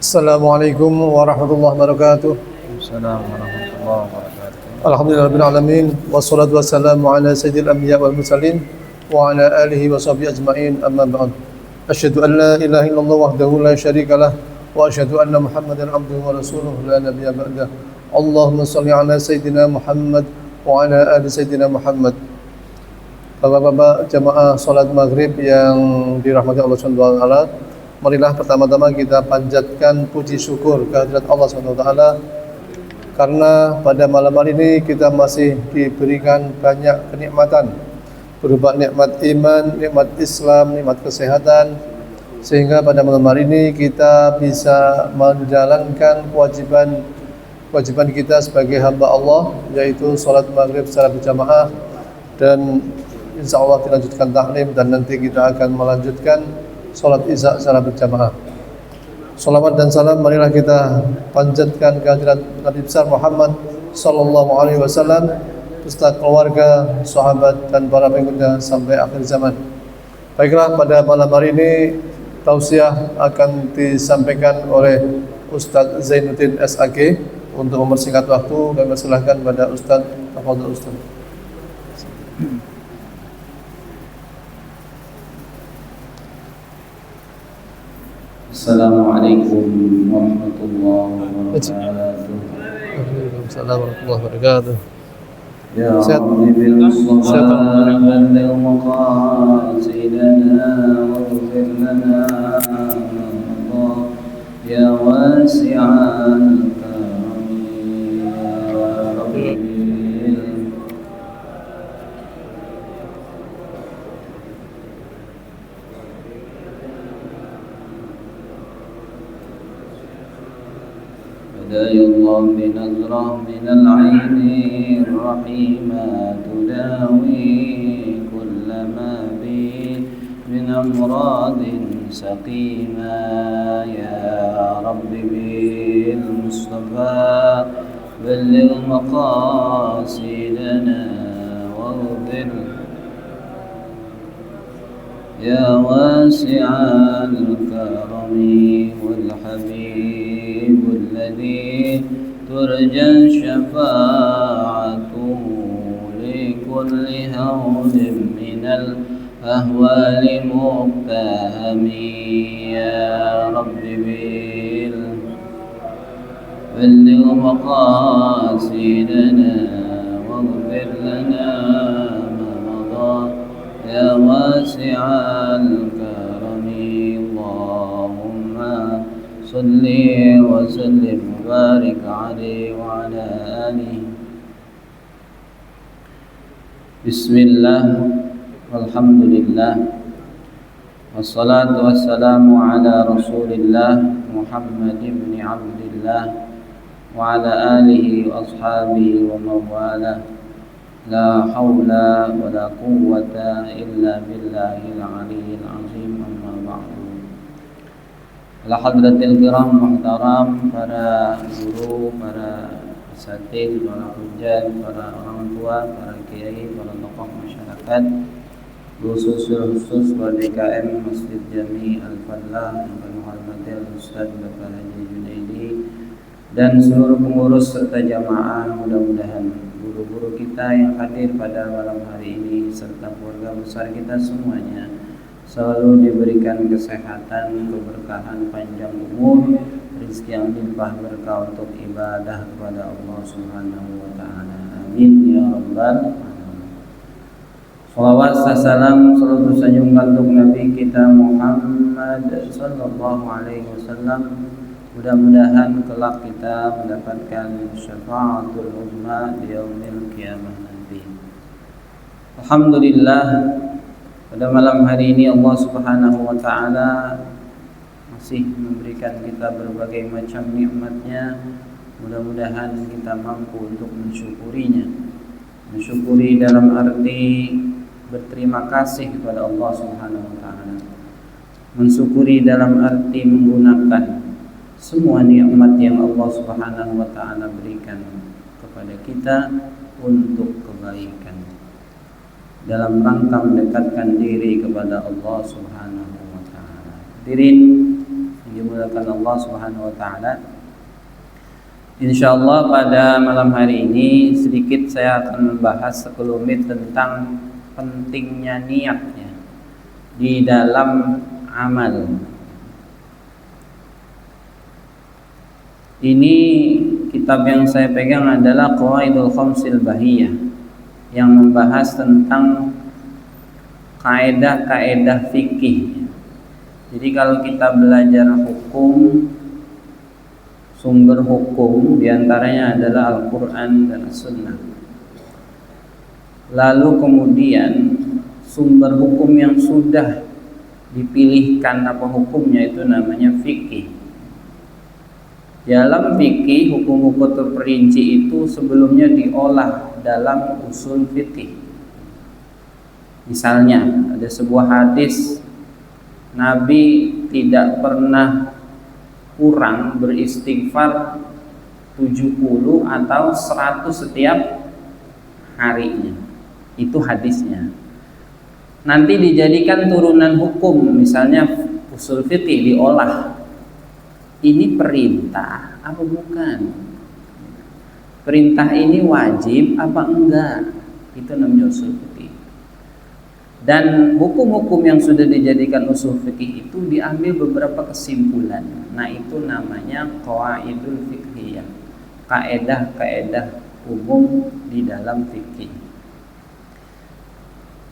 Assalamualaikum warahmatullahi wabarakatuh. Assalamualaikum warahmatullahi wabarakatuh. Alhamdulillahirabbil alamin wassalatu wassalamu ala sayyidil anbiya wal mursalin wa ala alihi wa sahbihi ajmain amma ba'd. Asyhadu an la ilaha illallah wahdahu la syarikalah wa asyhadu anna Muhammadan abduhu wa rasuluhu la nabiyya ba'dah. Allahumma shalli ala sayyidina Muhammad wa ala ali sayyidina Muhammad. Bapak-bapak jamaah salat maghrib yang dirahmati Allah Subhanahu wa taala, marilah pertama-tama kita panjatkan puji syukur kehadirat Allah SWT karena pada malam hari ini kita masih diberikan banyak kenikmatan berupa nikmat iman, nikmat Islam, nikmat kesehatan, sehingga pada malam hari ini kita bisa menjalankan kewajiban kita sebagai hamba Allah, yaitu sholat maghrib secara berjamaah, dan insya Allah dilanjutkan taklim, dan nanti kita akan melanjutkan sholat isya secara berjamaah. Salawat dan salam marilah kita panjatkan kehadirat Nabi besar Muhammad sallallahu alaihi wasallam beserta keluarga, sahabat dan para pengikutnya sampai akhir zaman. Baiklah, pada malam hari ini tausiah akan disampaikan oleh Ustadz Zainuddin SAG. Untuk mempersingkat waktu, kami persilahkan pada Ustadz. Tafadhol Ustadz. Assalamualaikum warahmatullahi wabarakatuh. Waalaikumsalam warahmatullahi wabarakatuh. Ya Rabbi bil Mustafa balligh maqasidana waghfir lana ya wasi'al karim ya Rabbi. هدايا الله بنظرة من العين الرحيمة تداوي كل ما به من أمراض سقيمة يا رب بالمصطفى بلغ مقاصدنا واغفر يا واسع الكرم والحبيب الذي ترجى شفاعته لكل هول من الأهوال مقتهم يا رب بلغ مقاصدنا واغفر لنا ما مضى يا واسع الكرم اللهم صل وسلم وبارك عليه وعلى آله. بسم الله والحمد لله والصلاة والسلام على رسول الله محمد بن عبد الله وعلى آله وأصحابه ومن والاه. لا حول ولا قوة إلا بالله العلي العظيم. أما بعد. Ala hadratil kiram muhtaram, para guru, para asatidz, para hujjah, para orang tua, para kiai, para tokoh masyarakat, khusus para DKM Masjid Jami Al-Fallah yang kami hormati Ustaz Bapak Haji Junaidi dan seluruh pengurus serta jamaah, mudah-mudahan guru-guru kita yang hadir pada malam hari ini serta keluarga besar kita semuanya selalu diberikan kesehatan, keberkahan, panjang umur, rezeki yang limpah berkah untuk ibadah kepada Allah Subhanahu wa taala. Amin ya rabbal alamin. Shalawat salam selalu sanjungan untuk Nabi kita Muhammad sallallahu alaihi wasallam. Mudah-mudahan kelak kita mendapatkan syafaatul uzma di yaumil qiyamah nanti. Alhamdulillah, pada malam hari ini Allah Subhanahu wa taala masih memberikan kita berbagai macam nikmat-Nya. Mudah-mudahan kita mampu untuk mensyukurinya. Mensyukuri dalam arti berterima kasih kepada Allah Subhanahu wa taala. Mensyukuri dalam arti menggunakan semua nikmat yang Allah Subhanahu wa taala berikan kepada kita untuk kebaikan, dalam rangka mendekatkan diri kepada Allah Subhanahu wa taala. Hadirin yang dimuliakan Allah Subhanahu wa taala. Insyaallah pada malam hari ini sedikit saya akan membahas sekelumit tentang pentingnya niatnya di dalam amal. Ini kitab yang saya pegang adalah Qawaidul Khamsil Bahiyah yang membahas tentang kaedah-kaedah fikih. Jadi kalau kita belajar hukum, sumber hukum diantaranya adalah Al-Quran dan As-Sunnah. Lalu kemudian sumber hukum yang sudah dipilihkan apa hukumnya itu namanya fikih. Dalam fikih hukum-hukum terperinci itu sebelumnya diolah dalam usul fikih. Misalnya ada sebuah hadis, Nabi tidak pernah kurang beristighfar 70 atau 100 setiap harinya. Itu hadisnya. Nanti dijadikan turunan hukum, misalnya usul fikih diolah. Ini perintah apa bukan? Perintah ini wajib apa enggak? Itu namanya usul fikih. Dan hukum-hukum yang sudah dijadikan usul fikih itu diambil beberapa kesimpulan. Nah, itu namanya qawaidul fiqhiyah. Kaedah-kaedah umum di dalam fikih.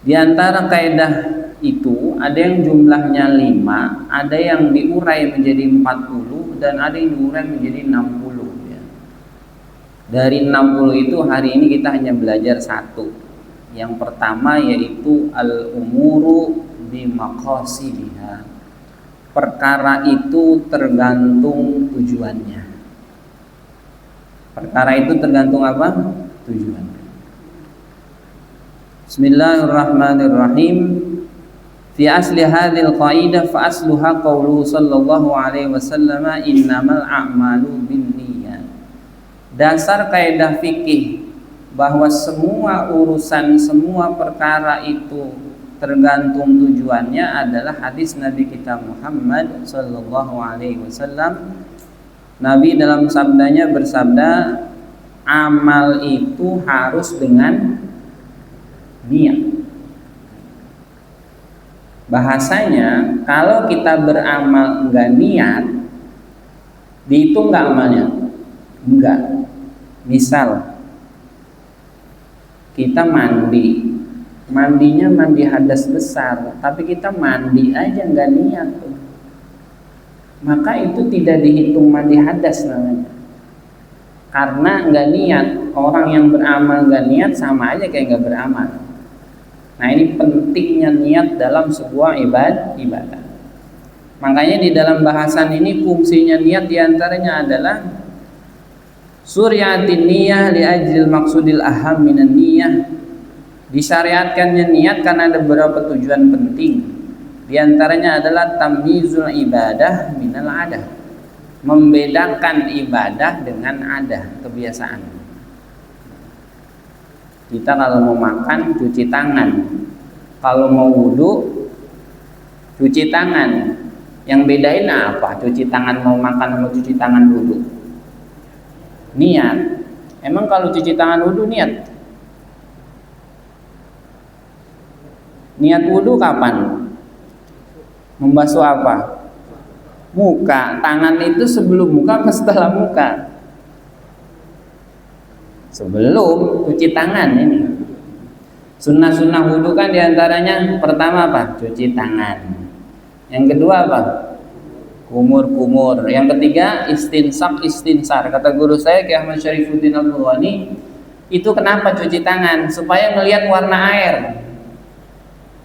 Di antara kaedah itu ada yang jumlahnya 5, ada yang diurai menjadi 40 dan ada yang diurai menjadi 60 ya. Dari 60 itu hari ini kita hanya belajar satu. Yang pertama yaitu al-umuru bi maqasidiha. Perkara itu tergantung tujuannya. Perkara itu tergantung apa? Tujuannya. Bismillahirrahmanirrahim. Fi asli hadhil qaidah fa asluha qaulu sallallahu alaihi wasallam innamal a'malu binniyat. Dasar kaidah fikih bahwa semua urusan, semua perkara itu tergantung tujuannya adalah hadis Nabi kita Muhammad sallallahu alaihi wasallam. Nabi dalam sabdanya bersabda, amal itu harus dengan niat. Bahasanya kalau kita beramal enggak niat, dihitung enggak amalnya? Enggak. Misal kita mandi, mandinya mandi hadas besar, tapi kita mandi aja enggak niat tuh, maka itu tidak dihitung mandi hadas namanya. Karena enggak niat. Orang yang beramal enggak niat sama aja kayak enggak beramal. Nah, ini pentingnya niat dalam sebuah ibadah. Makanya di dalam bahasan ini fungsinya niat diantaranya adalah suryatin niyah li ajlil maqsudil aham minan niyah. Disyariatkannya niat karena ada beberapa tujuan penting. Di antaranya adalah tamyizul ibadah minal adah. Membedakan ibadah dengan adah, kebiasaan. Kita kalau mau makan cuci tangan, kalau mau wudu cuci tangan. Yang bedain apa? Cuci tangan mau makan sama cuci tangan wudu? Niat. Emang kalau cuci tangan wudu niat? Niat wudu kapan? Membasuh apa? Muka. Tangan itu sebelum muka apa setelah muka? Sebelum cuci tangan ini. Sunnah-sunnah wudu kan diantaranya pertama apa? Cuci tangan. Yang kedua apa? Kumur-kumur. Yang ketiga istinsar. Kata guru saya Ki Ahmad Syarifuddin Al-Burwani, itu kenapa cuci tangan? Supaya melihat warna air.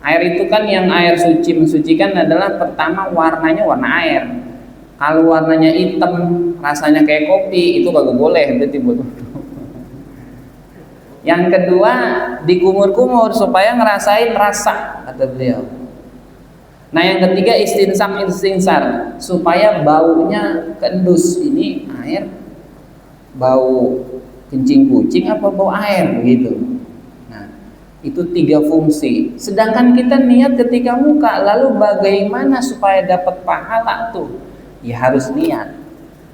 Air itu kan yang air suci mensucikan adalah pertama warnanya warna air. Kalau warnanya hitam, rasanya kayak kopi, itu kagak boleh berarti buat wudu. Yang kedua dikumur-kumur supaya ngerasain rasa, kata beliau. Nah, yang ketiga istinsar supaya baunya kendus. Ini air bau kencing kucing apa bau air begitu. Nah, itu 3 fungsi. Sedangkan kita niat ketika muka, lalu bagaimana supaya dapat pahala tuh? Ya harus niat.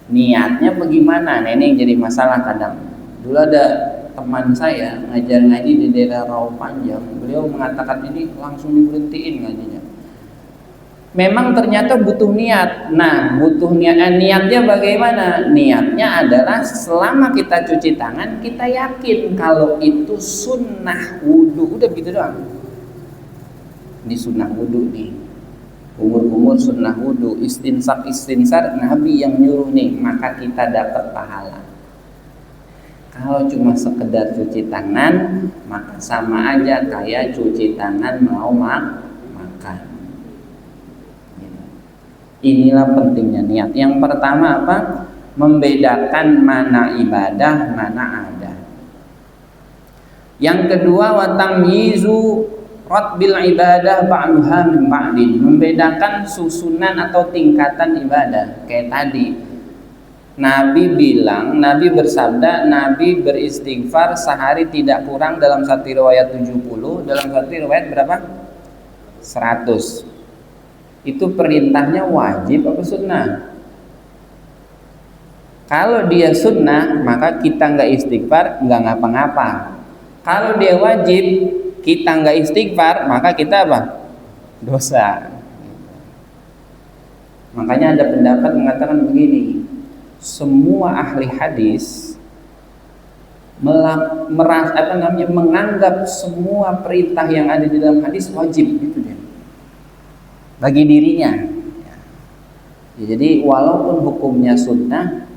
Niatnya bagaimana? Nah, ini yang jadi masalah kadang. Dulu ada teman saya ngajar ngaji di daerah Rawapanjang. Beliau mengatakan ini langsung diberhentiin ngajinya. Memang ternyata butuh niat. Nah, butuh niat. Niatnya bagaimana? Niatnya adalah selama kita cuci tangan, kita yakin kalau itu sunnah wudu. Udah begitu doang. Ini sunnah wudu nih. Umur sunnah wudu, istinsar Nabi yang nyuruh nih, maka kita dapat pahala. Kalau cuma sekedar cuci tangan, maka sama aja kayak cuci tangan mau makan. Inilah pentingnya niat. Yang pertama apa? Membedakan mana ibadah, mana adat. Yang kedua, wa tamyizu ratbil ibadah ba'duha min ba'din, membedakan susunan atau tingkatan ibadah. Kayak tadi Nabi bilang, Nabi bersabda, Nabi beristighfar sehari tidak kurang, dalam satu riwayat 70, dalam satu riwayat berapa? 100. Itu perintahnya wajib apa sunnah? Kalau dia sunnah, maka kita nggak istighfar, nggak ngapa-ngapa. Kalau dia wajib, kita nggak istighfar, maka kita apa? Dosa. Makanya ada pendapat mengatakan begini, semua ahli hadis menganggap semua perintah yang ada di dalam hadis wajib, gitu dia, bagi dirinya. Ya, jadi walaupun hukumnya sunnah,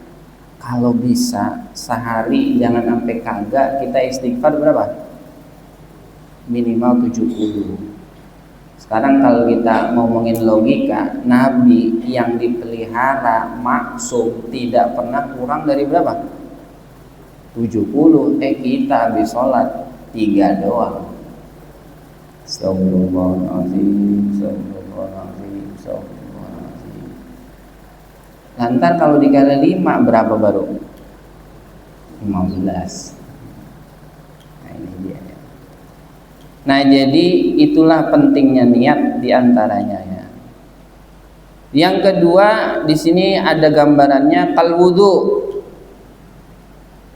kalau bisa sehari jangan sampai kagak, kita istighfar berapa? Minimal 70. Sekarang kalau kita ngomongin logika, Nabi yang dipelihara maksum tidak pernah kurang dari berapa? 70. Kita habis sholat 3 doang. Astagfirullahaladzim, astagfirullahaladzim, astagfirullahaladzim. Lantar kalau dikali 5 berapa baru? 15. Nah ini dia. Nah, jadi itulah pentingnya niat diantaranya ya. Yang kedua, di sini ada gambarannya kal wudu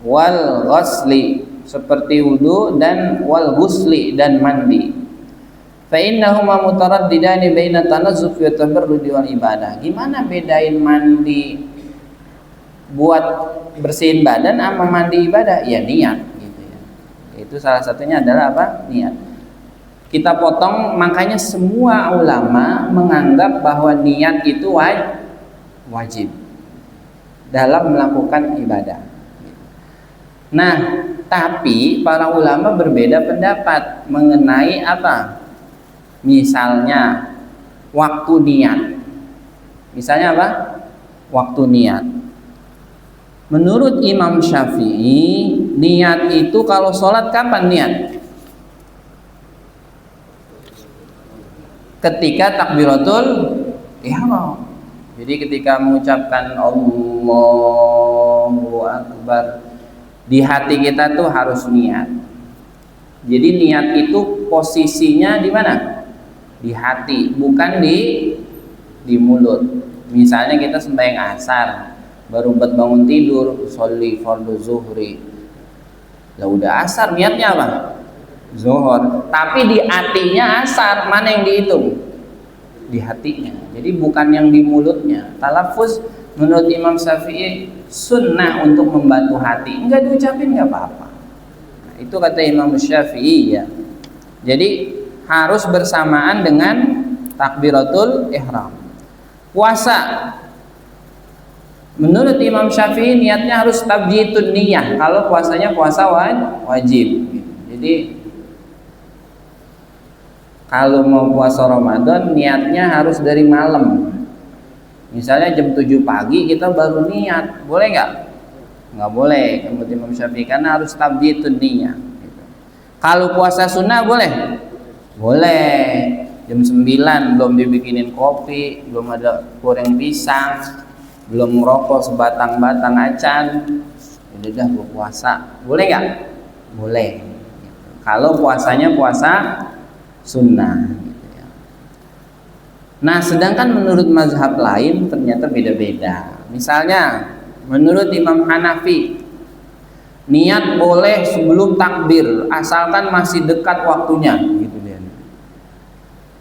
wal ghusli, seperti wudu dan wal ghusli dan mandi. Fa innahuma mutaraddidani baina tanazzuf wa tabarrud wal ibadah. Gimana bedain mandi buat bersihin badan sama mandi ibadah? Ya niat gitu ya. Itu salah satunya adalah apa? Niat. Kita potong, makanya semua ulama menganggap bahwa niat itu wajib dalam melakukan ibadah. Nah, tapi para ulama berbeda pendapat mengenai apa? Misalnya waktu niat. Misalnya apa? Waktu niat. Menurut Imam Syafi'i, niat itu kalau sholat kapan niat? Ketika takbiratul ihram. Jadi ketika mengucapkan Allahu Akbar, di hati kita tuh harus niat. Jadi niat itu posisinya di mana? Di hati, bukan di mulut. Misalnya kita sembahyang asar, baru bangun tidur, sholli fardhu zuhri. Lah udah asar, niatnya apa? Zuhur, tapi di hatinya asar, mana yang dihitung? Di hatinya. Jadi bukan yang di mulutnya. Talaffuz menurut Imam Syafi'i sunnah untuk membantu hati, enggak diucapin enggak apa-apa. Nah, itu kata Imam Syafi'i ya. Jadi harus bersamaan dengan takbiratul ihram. Puasa menurut Imam Syafi'i niatnya harus tabjitun niyah. Kalau puasanya puasa wajib. Jadi kalau mau puasa Ramadan niatnya harus dari malam. Misalnya jam 7 pagi kita baru niat, boleh nggak? Nggak boleh menurut Imam Syafi'i, karena harus tabjitun niyah. Kalau puasa sunnah boleh? Boleh. Jam 9 belum dibikinin kopi, belum ada goreng pisang, belum ngerokok sebatang-batang acan, udah berpuasa. Boleh nggak? Boleh. Kalau puasanya puasa sunnah gitu ya. Nah, sedangkan menurut mazhab lain ternyata beda-beda. Misalnya, menurut Imam Hanafi, niat boleh sebelum takbir asalkan masih dekat waktunya, gitu dia.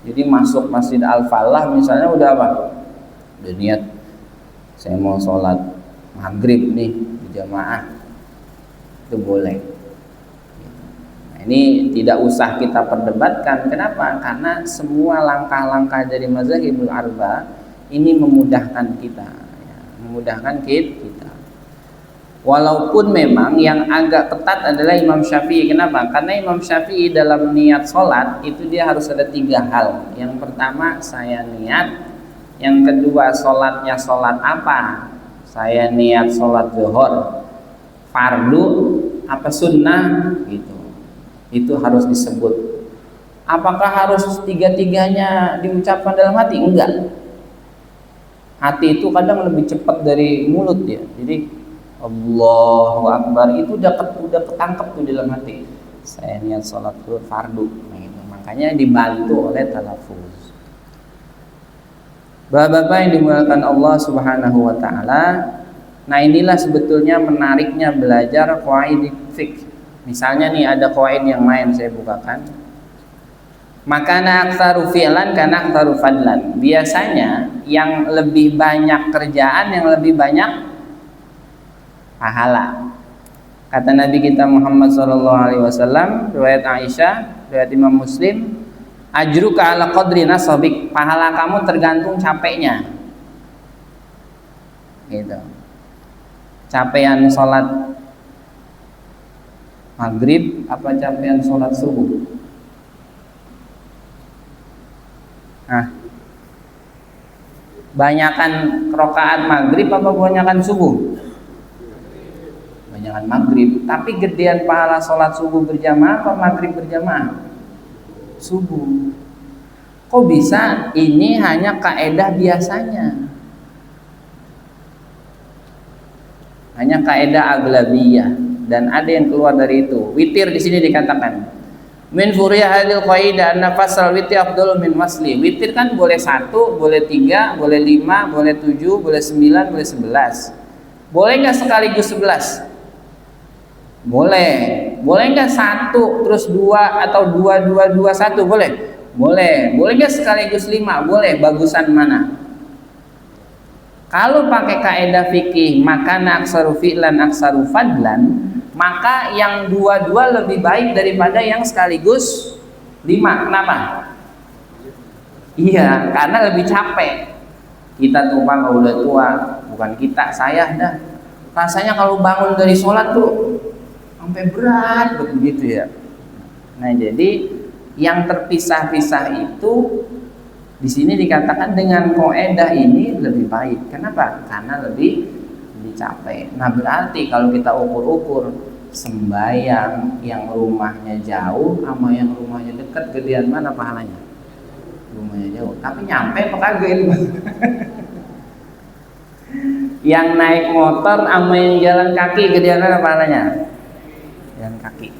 Jadi masuk Masjid Al-Falah misalnya udah apa? Udah niat, saya mau sholat maghrib nih berjamaah, itu boleh. Ini tidak usah kita perdebatkan. Kenapa? Karena semua langkah-langkah dari mazhabul arba ini memudahkan kita, ya, memudahkan kita. Walaupun memang yang agak ketat adalah Imam Syafi'i. Kenapa? Karena Imam Syafi'i dalam niat sholat itu dia harus ada 3 hal. Yang pertama saya niat, yang kedua sholatnya sholat apa? Saya niat sholat zuhur, fardu apa sunnah gitu. Itu harus disebut. Apakah harus 3-tiganya diucapkan dalam hati? Enggak. Hati itu kadang lebih cepat dari mulut ya. Jadi Allahu Akbar itu udah ketangkep tuh dalam hati. Saya niat sholat zuhur fardu. Nah, gitu. Makanya dibantu oleh talafuz. Bapak-bapak yang dimuliakan Allah Subhanahu wa taala. Nah, inilah sebetulnya menariknya belajar qawaid fiqh. Misalnya nih ada qawaid yang lain saya bukakan. Makana aktsaru fi'lan kana aktsaru fadlan. Biasanya yang lebih banyak kerjaan yang lebih banyak pahala. Kata Nabi kita Muhammad SAW, riwayat Aisyah, riwayat Imam Muslim, ajruka ala qadri nasabik. Pahala kamu tergantung capeknya. Gitu. Capean sholat maghrib apa capean sholat subuh? Nah, banyakan rakaat maghrib apa banyakan subuh? Banyakan maghrib. Tapi gedean pahala sholat subuh berjamaah apa maghrib berjamaah? Subuh. Kok bisa? Ini hanya kaedah biasanya. Hanya kaedah aglabiyah. Dan ada yang keluar dari itu. Witir di sini dikatakan min furiyah hadil qaidah anna fasal witir afdalu min wasli. Witir kan boleh 1, boleh 3, boleh 5, boleh 7, boleh 9, boleh 11. Boleh nggak sekaligus 11? Boleh. Boleh nggak 1 terus 2 atau 2 2 2 1? Boleh. Boleh. Boleh nggak sekaligus 5? Boleh. Bagusan mana? Kalau pakai kaidah fikih maka aksaru fi'lan aksaru fadlan, maka yang 2 lebih baik daripada yang sekaligus 5. Kenapa? Iya, karena lebih capek. Kita tuh kalau udah tua, bukan kita, saya dah. Rasanya kalau bangun dari sholat tuh sampai berat begitu ya. Nah, jadi yang terpisah-pisah itu di sini dikatakan dengan kaidah ini lebih baik. Kenapa? Karena lebih capek. Nah, berarti kalau kita ukur-ukur sembahyang yang rumahnya jauh sama yang rumahnya dekat, gedean mana pahalanya? Rumahnya jauh. Tapi nyampe apa kagak? Yang naik motor sama yang jalan kaki, gedean mana pahalanya? Jalan kaki.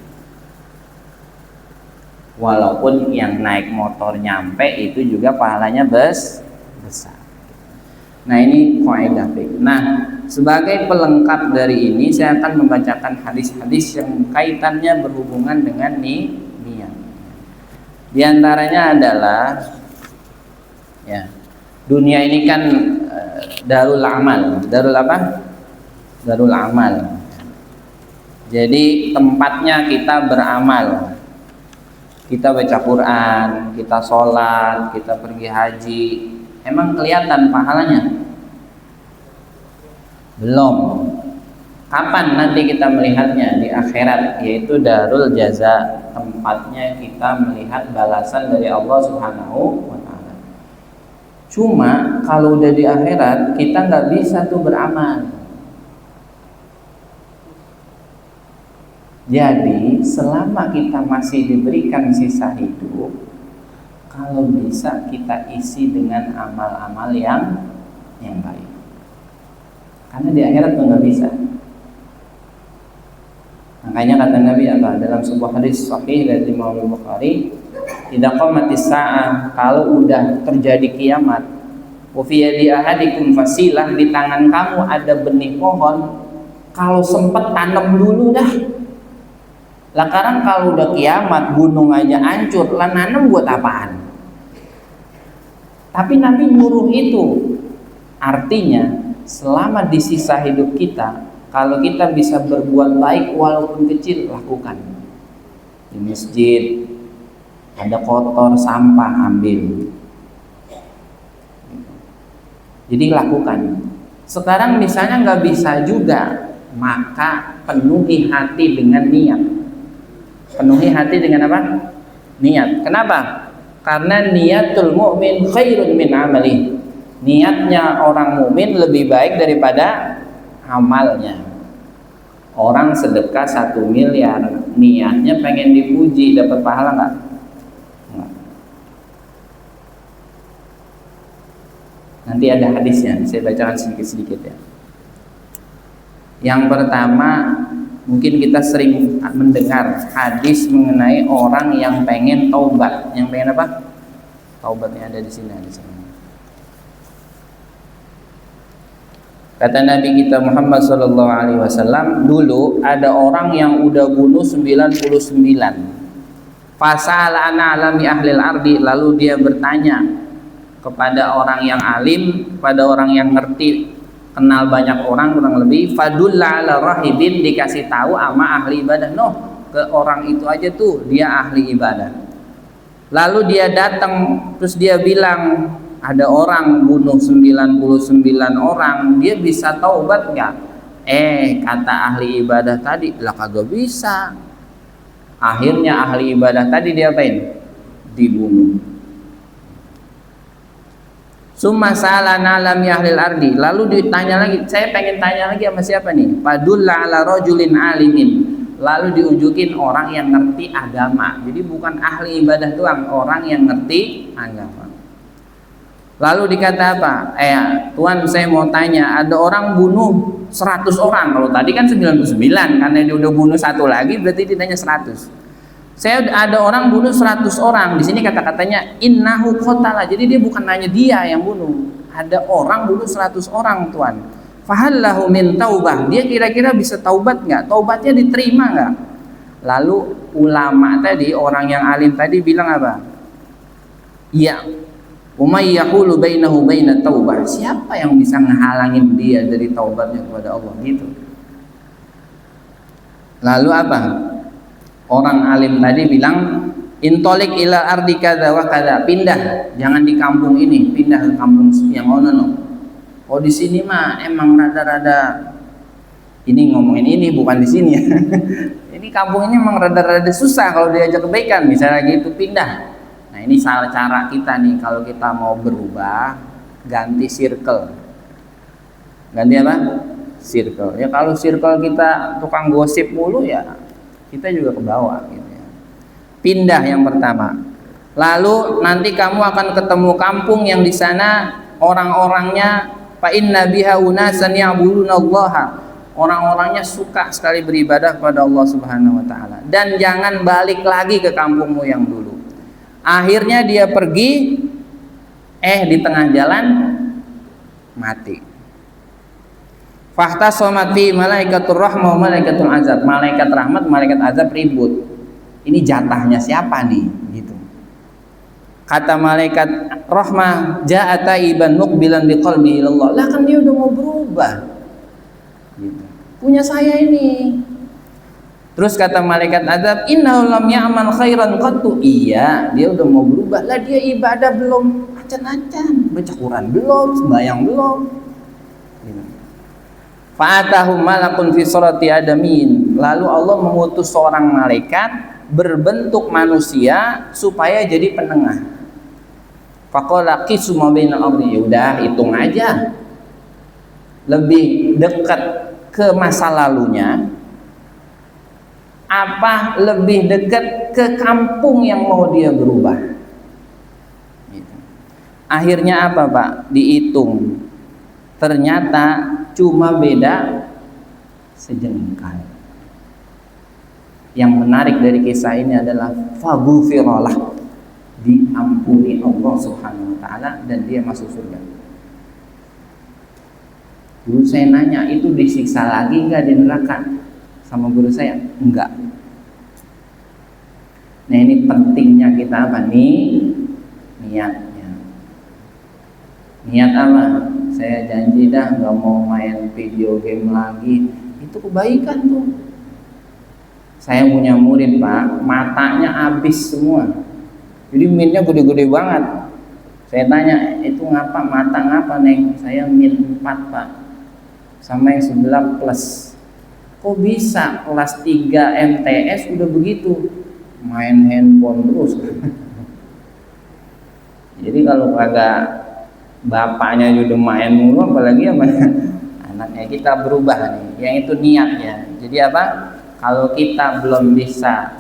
Walaupun yang naik motor nyampe itu juga pahalanya besar. Nah, ini kaidah fikih. Nah, sebagai pelengkap dari ini saya akan membacakan hadis-hadis yang kaitannya berhubungan dengan niat. Di antaranya adalah ya, dunia ini kan darul amal. Darul apa? Darul amal. Jadi tempatnya kita beramal. Kita baca Quran, kita sholat, kita pergi haji. Emang kelihatan pahalanya? Belum. Kapan nanti kita melihatnya? Di akhirat, yaitu darul jaza, tempatnya kita melihat balasan dari Allah Subhanahu wa ta'ala. Cuma kalau udah di akhirat, kita nggak bisa tuh beramal. Jadi selama kita masih diberikan sisa hidup, kalau bisa kita isi dengan amal-amal yang baik. Karena di akhirat tuh nggak bisa. Makanya kata Nabi apa dalam sebuah hadis sahih dari Imam Bukhari, idza qamatis saah, kalau udah terjadi kiamat, wa fi yadi ahadikum fasilah, di tangan kamu ada benih pohon, kalau sempet tanam dulu dah. Lah sekarang kalau udah kiamat, gunung aja hancur, lah nanam buat apaan? Tapi Nabi nyuruh itu. Artinya selama di sisa hidup kita, kalau kita bisa berbuat baik walaupun kecil, lakukan. Di masjid ada kotor, sampah, ambil. Jadi lakukan. Sekarang misalnya nggak bisa juga, maka penuhi hati dengan niat. Penuhi hati dengan apa? Niat. Kenapa? Karena niatul mu'min khairun min amali. Niatnya orang mukmin lebih baik daripada amalnya. Orang sedekah 1 miliar, niatnya pengen dipuji, dapat pahala nggak? Nanti ada hadisnya, saya bacakan sedikit-sedikit ya. Yang pertama, mungkin kita sering mendengar hadis mengenai orang yang pengen taubat. Yang pengen apa? Taubatnya ada di sini, ada di sini. Kata Nabi kita Muhammad SAW, dulu ada orang yang udah bunuh 99. Fasal ana alami ahlil ardi, lalu dia bertanya kepada orang yang alim, pada orang yang ngerti, kenal banyak orang kurang lebih. Fadulla ala rahibin, dikasih tahu ama ahli ibadah. No, ke orang itu aja tuh, dia ahli ibadah. Lalu dia datang, terus dia bilang, ada orang bunuh 99 orang, dia bisa taubat nggak? Kata ahli ibadah tadi, lah kagak bisa. Akhirnya ahli ibadah tadi dia apain? Dibunuh. Summa salana lam yahlil ardi, lalu ditanya lagi, saya pengen tanya lagi sama siapa nih? Fadulla ala rajulin alimin, lalu diunjukin orang yang ngerti agama. Jadi bukan ahli ibadah doang, orang yang ngerti agama. Lalu dikata apa? Tuan saya mau tanya, ada orang bunuh 100 orang. Kalau tadi kan 99, karena dia udah bunuh 1 lagi, berarti ditanya 100. Saya ada orang bunuh 100 orang. Di sini kata-katanya innahu qatala. Jadi dia bukan nanya dia yang bunuh. Ada orang bunuh 100 orang, Tuan. Fahallahu min taubah. Dia kira-kira bisa taubat nggak? Taubatnya diterima nggak? Lalu ulama tadi, orang yang alim tadi bilang apa? Iya. Umay yaqulu bainahu bainat taubah. Siapa yang bisa ngehalangin dia dari taubatnya kepada Allah gitu. Lalu apa? Orang alim tadi bilang intolik ila ardi kadza wa kadza, pindah, jangan di kampung ini, pindah ke kampung yang ono. Oh di sini mah emang rada-rada, ini ngomongin ini bukan di sini ya. Ini kampung ini emang rada-rada susah kalau diajak kebaikan, misalnya gitu, pindah. Nah ini salah cara kita nih, kalau kita mau berubah, ganti circle. Ganti apa? Circle. Ya kalau circle kita tukang gosip mulu ya, kita juga ke bawah gitu ya. Pindah yang pertama. Lalu nanti kamu akan ketemu kampung yang di sana orang-orangnya fa inna biha unasan ya'budunallaha. Orang-orangnya suka sekali beribadah kepada Allah Subhanahu wa taala. Dan jangan balik lagi ke kampungmu yang dulu. Akhirnya dia pergi, di tengah jalan mati. Fahtasamat fi malaikatur rahmah wa malaikatul azab. Malaikat rahmat, malaikat azab ribut. Ini jatahnya siapa nih? Gitu. Kata malaikat rahmah, ja'a taiban muqbilan biqalbi ilallah. Lah kan dia udah mau berubah. Gitu. Punya saya ini. Terus kata malaikat azab, innahu lam ya'mal khairan qattu. Iya, dia udah mau berubah. Lah dia ibadah belum acan-acan, baca Quran belum, sembahyang belum. Gitu. Fa'atahum malakun fi surati adamin. Lalu Allah mengutus seorang malaikat berbentuk manusia supaya jadi penengah. Faqala qismu bainal ardi. Udah hitung aja. Lebih dekat ke masa lalunya apa lebih dekat ke kampung yang mau dia berubah. Gitu. Akhirnya apa Pak? Dihitung. Ternyata cuma beda sejengkal. Yang menarik dari kisah ini adalah faghufirallah. diampuni Allah Subhanahu wa taala dan dia masuk surga. Guru saya nanya, itu disiksa lagi enggak di neraka? Sama guru saya, enggak. Nah, ini pentingnya kita apa nih? Niatnya. Niat apa? Saya janji dah nggak mau main video game lagi. Itu kebaikan tuh. Saya punya murid Pak, matanya habis semua. Jadi minnya gede-gede banget. Saya tanya, itu ngapa mata ngapa Neng? Saya min 4 Pak, sama yang sebelah plus. Kok bisa kelas 3 MTS udah begitu? Main handphone terus. Jadi kalau kagak bapaknya udah main mulu, apalagi sama anaknya. Kita berubah nih, yang itu niatnya. Jadi apa? Kalau kita belum bisa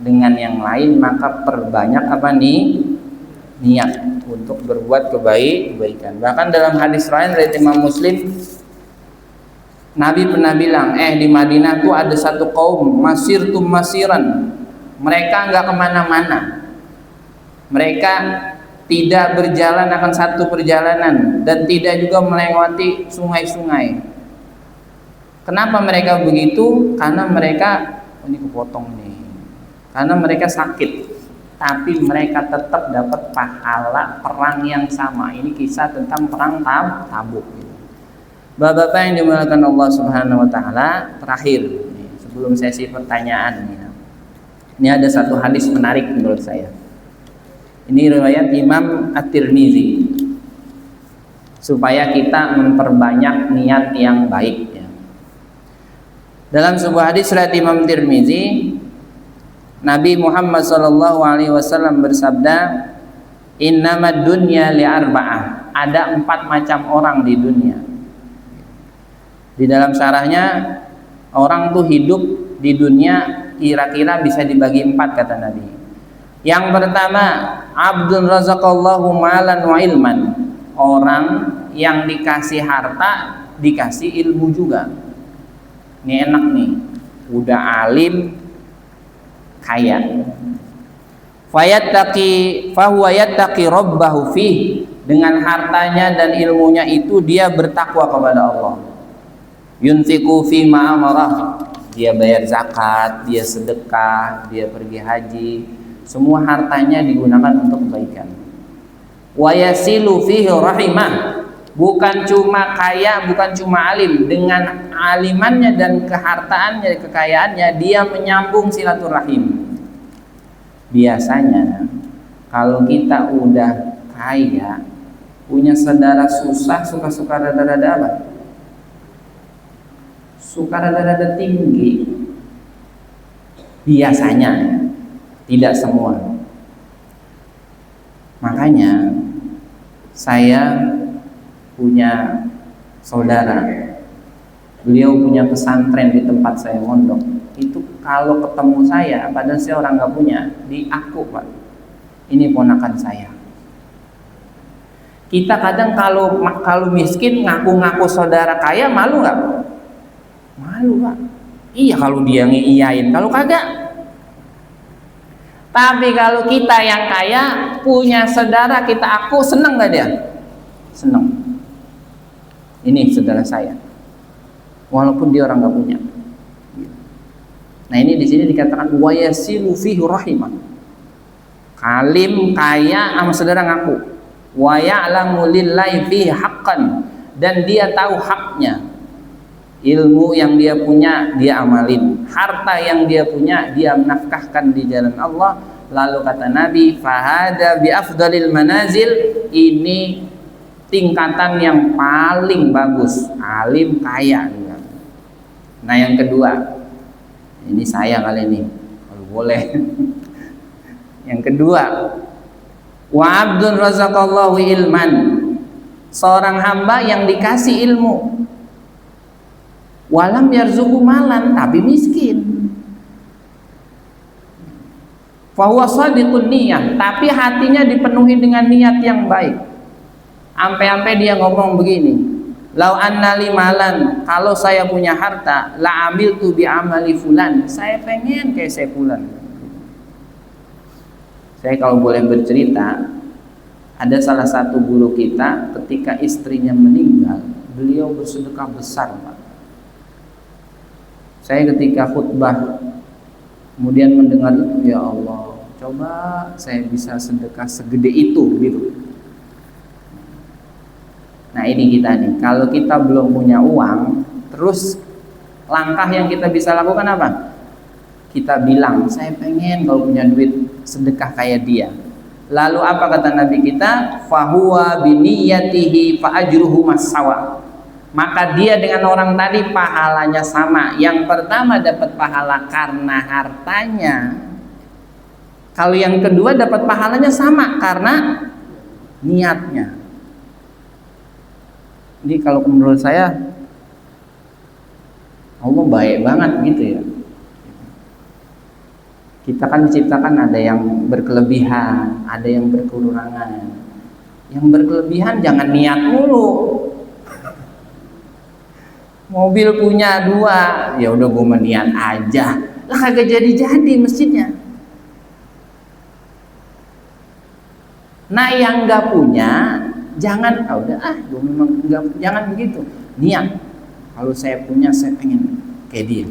dengan yang lain, maka perbanyak apa nih? Niat untuk berbuat kebaikan. Bahkan dalam hadis lain dari Imam Muslim, Nabi pernah bilang, di Madinah tuh ada satu kaum masirtum masiran. Mereka nggak kemana-mana. Mereka tidak berjalan akan satu perjalanan dan tidak juga melewati sungai-sungai. Kenapa mereka begitu? Karena mereka, ini kepotong nih. Karena mereka sakit, tapi mereka tetap dapat pahala perang yang sama. Ini kisah tentang perang Tabuk. Bapak-bapak yang dimuliakan Allah Subhanahu wa taala, terakhir nih, sebelum sesi pertanyaan nih. Ini ada satu hadis menarik menurut saya. Ini riwayat Imam At-Tirmizi. Supaya kita memperbanyak niat yang baik ya. Dalam sebuah hadis riwayat Imam Tirmizi, Nabi Muhammad SAW bersabda, "Innamad dunya li'arba'ah." Ada 4 macam orang di dunia. Di dalam syarahnya, orang tuh hidup di dunia kira-kira bisa dibagi 4 kata Nabi. Yang pertama, abdun razaqallahu malan wa ilman. Orang yang dikasih harta, dikasih ilmu juga. Ini enak nih, udah alim, kaya. Fahuwa yattaqi rabbahu fih. Dengan hartanya dan ilmunya itu dia bertakwa kepada Allah. Yunfiqu fi ma amarah. Dia bayar zakat, dia sedekah, dia pergi haji. Semua hartanya digunakan untuk kebaikan. Wa yasilu fihi rahimah. Bukan cuma kaya, bukan cuma alim, dengan alimannya dan kehartaannya, kekayaannya dia menyambung silaturahim. Biasanya kalau kita udah kaya, punya saudara susah, suka-suka rada-rada apa? Suka rada-rada tinggi. Biasanya, tidak semua. Makanya saya punya saudara, beliau punya pesantren di tempat saya mondok. Itu kalau ketemu saya, padahal saya orang nggak punya, diaku Pak, ini ponakan saya. Kita kadang kalau miskin ngaku-ngaku saudara kaya, malu nggak? Malu Pak. Iya kalau dia ngiyain, kalau kagak. Tapi kalau kita yang kaya punya saudara kita aku, seneng nggak dia? Seneng. Ini saudara saya, walaupun dia orang nggak punya. Nah ini di sini dikatakan wa yasilu fihi rahimah. Kalim kaya sama saudara ngaku. Wa ya'lamu lillahi fihi haqqan, dan dia tahu haknya. Ilmu yang dia punya dia amalin, harta yang dia punya dia menafkahkan di jalan Allah. Lalu kata Nabi, fahada bi afdalil manazil, ini tingkatan yang paling bagus, alim kaya. Nah yang kedua, ini saya kali ini kalau boleh. Yang kedua, wa abdun razaqallahu ilman, seorang hamba yang dikasih ilmu. Walam yarzuqu malan, tapi miskin. Fahuwa shadiqun niyah, tapi hatinya dipenuhi dengan niat yang baik. Ampe-ampe dia ngomong begini, lau annali malan, kalau saya punya harta, la amiltu bi amali fulan, saya pengen kayak saya fulan. Saya kalau boleh bercerita, ada salah satu guru kita ketika istrinya meninggal, beliau bersedekah besar, Pak. Saya ketika khutbah kemudian mendengar itu, ya Allah, coba saya bisa sedekah segede itu gitu. Nah ini kita nih, kalau kita belum punya uang, terus langkah yang kita bisa lakukan apa? Kita bilang, saya pengen kalau punya duit sedekah kayak dia. Lalu apa kata Nabi kita? Fahuwa biniyatihi fa ajruhu masawa. Maka dia dengan orang tadi pahalanya sama. Yang pertama dapat pahala karena hartanya. Kalau yang kedua dapat pahalanya sama karena niatnya. Jadi kalau menurut saya Allah baik banget gitu ya. Kita kan diciptakan ada yang berkelebihan, ada yang berkekurangan. Yang berkelebihan jangan niat mulu. Mobil punya 2, ya udah gue meniat aja. Lah kagak jadi-jadi masjidnya. Nah yang nggak punya, jangan gue memang nggak, jangan begitu. Niat. Kalau saya punya, saya pengen kayak dia.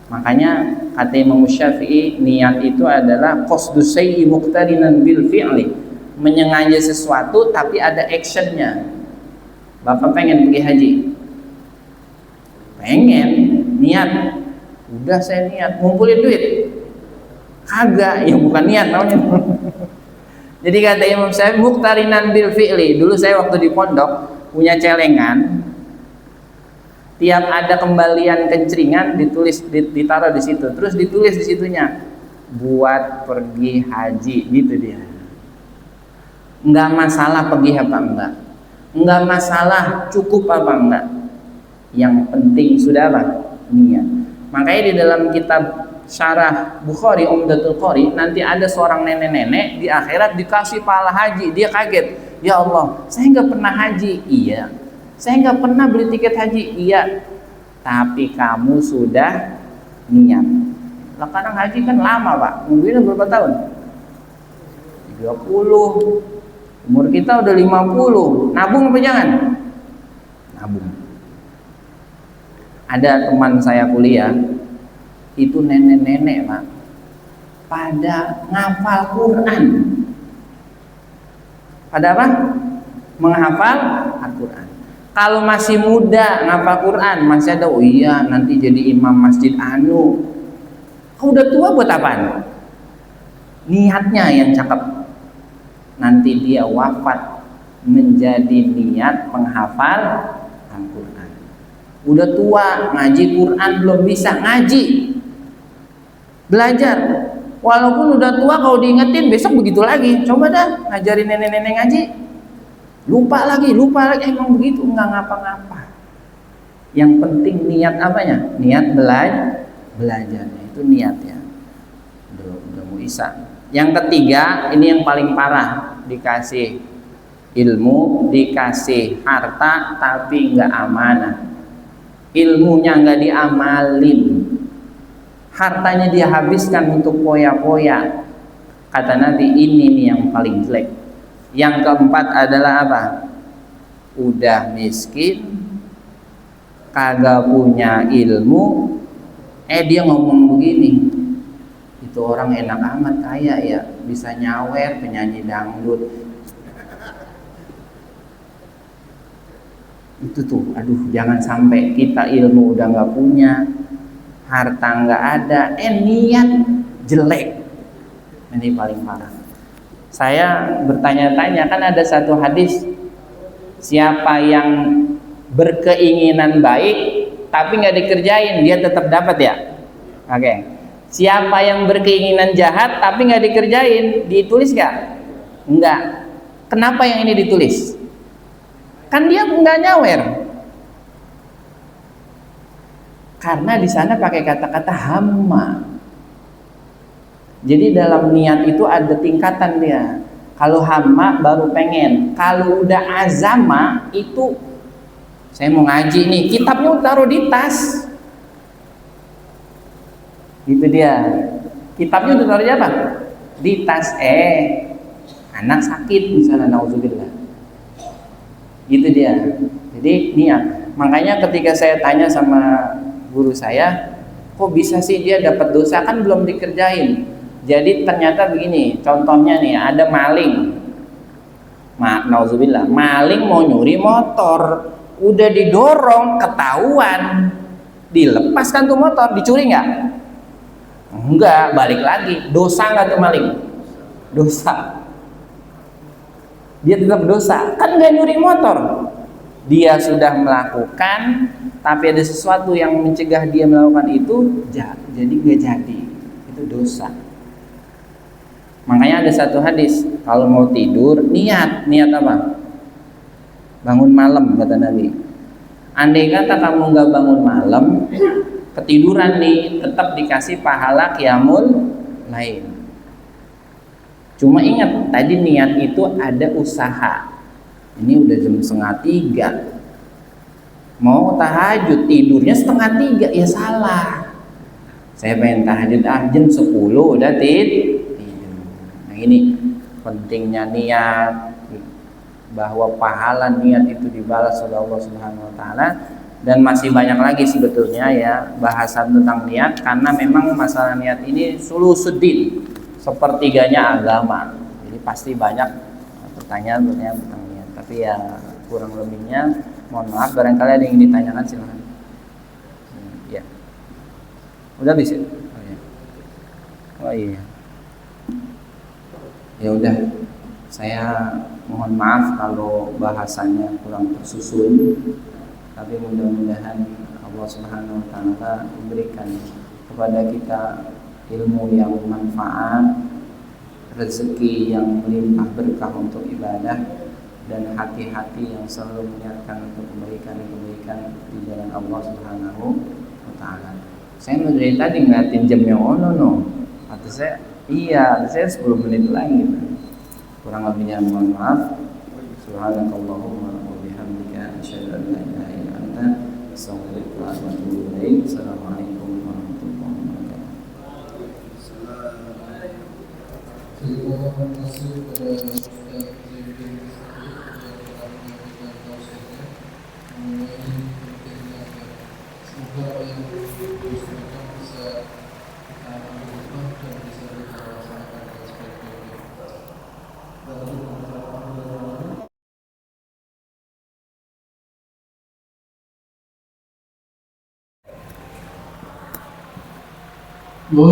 Makanya kata Imam Syafi'i, niat itu adalah qasdus syai'i muqtarinan bil fi'li, menyengaja sesuatu tapi ada actionnya. Bapak pengen pergi haji, pengen niat, udah saya niat, ngumpulin duit, kagak, ya bukan niat namanya. Jadi kata Imam Syafi'i, muqtarinan bil fi'li. Dulu saya waktu di pondok punya celengan, tiap ada kembalian kencringan ditaruh di situ, terus ditulis di situnya buat pergi haji gitu dia. Enggak masalah pergi apa enggak masalah cukup apa enggak, yang penting sudah apa? Niat. Makanya di dalam kitab Syarah Bukhari Umdatul Qari nanti ada seorang nenek-nenek di akhirat dikasih pahala haji, dia kaget, ya Allah saya nggak pernah haji. Iya, saya nggak pernah beli tiket haji. Iya, tapi kamu sudah niat. Lah kadang haji kan lama Pak, nungguin berapa tahun? 30. Umur kita udah 50. Nabung apa jangan? Nabung. Ada teman saya kuliah, itu nenek-nenek Pak, pada ngafal Quran. Pada apa? Menghafal Al-Quran. Kalau masih muda ngapal Quran, masih ada, oh iya nanti jadi imam masjid anu. Kalau udah tua buat apaan? Niatnya yang cakep. Nanti dia wafat menjadi niat penghafal Al-Quran. Udah tua, ngaji Quran belum bisa ngaji. Belajar. Walaupun udah tua, kalau diingetin besok begitu lagi. Coba dah ngajarin nenek-nenek ngaji. Lupa lagi, emang begitu, nggak ngapa-ngapa. Yang penting niat apanya? Niat belajarnya, itu niat ya. Udah mau isa. Yang ketiga, ini yang paling parah, dikasih ilmu, dikasih harta, tapi nggak amanah. Ilmunya nggak diamalin, hartanya dia habiskan untuk poya-poya. Kata Nabi, ini nih yang paling jelek. Yang keempat adalah apa? Udah miskin, kagak punya ilmu, dia ngomong begini, itu orang enak amat kaya ya, bisa nyawer, penyanyi dangdut. Itu tuh, aduh jangan sampai kita ilmu udah nggak punya, harta nggak ada, niat jelek. Ini paling parah. Saya bertanya-tanya, kan ada satu hadis, siapa yang berkeinginan baik tapi nggak dikerjain, dia tetap dapat ya. Oke. Siapa yang berkeinginan jahat tapi nggak dikerjain, ditulis nggak? Enggak. Kenapa yang ini ditulis? Kan dia nggak nyawer. Karena di sana pakai kata-kata hamma. Jadi dalam niat itu ada tingkatan dia. Kalau hamma baru pengen. Kalau udah azama itu, saya mau ngaji nih, kitabnya taruh di tas. Gitu dia. Kitabnya udah taruh di apa? di tas anak sakit misalnya, nauzubillah. Gitu dia. Jadi niat. Makanya ketika saya tanya sama guru saya, kok bisa sih dia dapat dosa, kan belum dikerjain. Jadi ternyata begini, contohnya nih, ada maling. Nauzubillah, maling mau nyuri motor, udah didorong, ketahuan, dilepaskan tuh motor, dicuri nggak? Enggak, balik lagi. Dosa nggak tuh maling? Dosa. Dia tetap dosa, kan nggak nyuri motor. Dia sudah melakukan, tapi ada sesuatu yang mencegah dia melakukan itu, jadi nggak jadi. Itu dosa. Makanya ada satu hadis, kalau mau tidur niat apa? Bangun malam, kata Nabi. Andai kata kamu nggak bangun malam, ketiduran nih, tetap dikasih pahala qiyamul lail. Cuma ingat, tadi niat itu ada usaha. Ini udah jam 2:30, mau tahajud, tidurnya 2:30, ya salah. Saya pengen tahajud jam 10 udah tidur. Nah ini pentingnya niat, bahwa pahala niat itu dibalas oleh Allah Subhanahu wa taala. Dan masih banyak lagi sebetulnya ya bahasan tentang niat, karena memang masalah niat ini sulusuddin, sepertiganya agama. Jadi pasti banyak pertanyaan tentang niat. Tapi ya kurang lebihnya mohon maaf, barangkali ada yang ingin ditanyakan silahkan. Ya. Udah bisa? Oh iya. Oh iya. Ya udah, saya mohon maaf kalau bahasanya kurang tersusun, tapi mudah-mudahan Allah Subhanahu wa taala memberikan kepada kita ilmu yang bermanfaat, rezeki yang melimpah berkah untuk ibadah, dan hati-hati yang selalu mengingatkan untuk kebaikan-kebaikan di jalan Allah Subhanahu wa taala. Saya dari tadi ngeliatin jamnya, kata saya iya, saya 10 menit lagi. Kurang lebihnya mohon maaf. Subhanakallahumma wa bihamdika asyhadu an la ilaha illa anta astaghfiruka wa atubu ilaik. Assalamualaikum warahmatullahi wabarakatuh. Terima kasih kepada Ustaz Zaidin mengenai pentingnya. Semoga apa yang disampaikan bisa kita ambil dan bisa kita laksanakan dengan sebaik-baiknya. Dan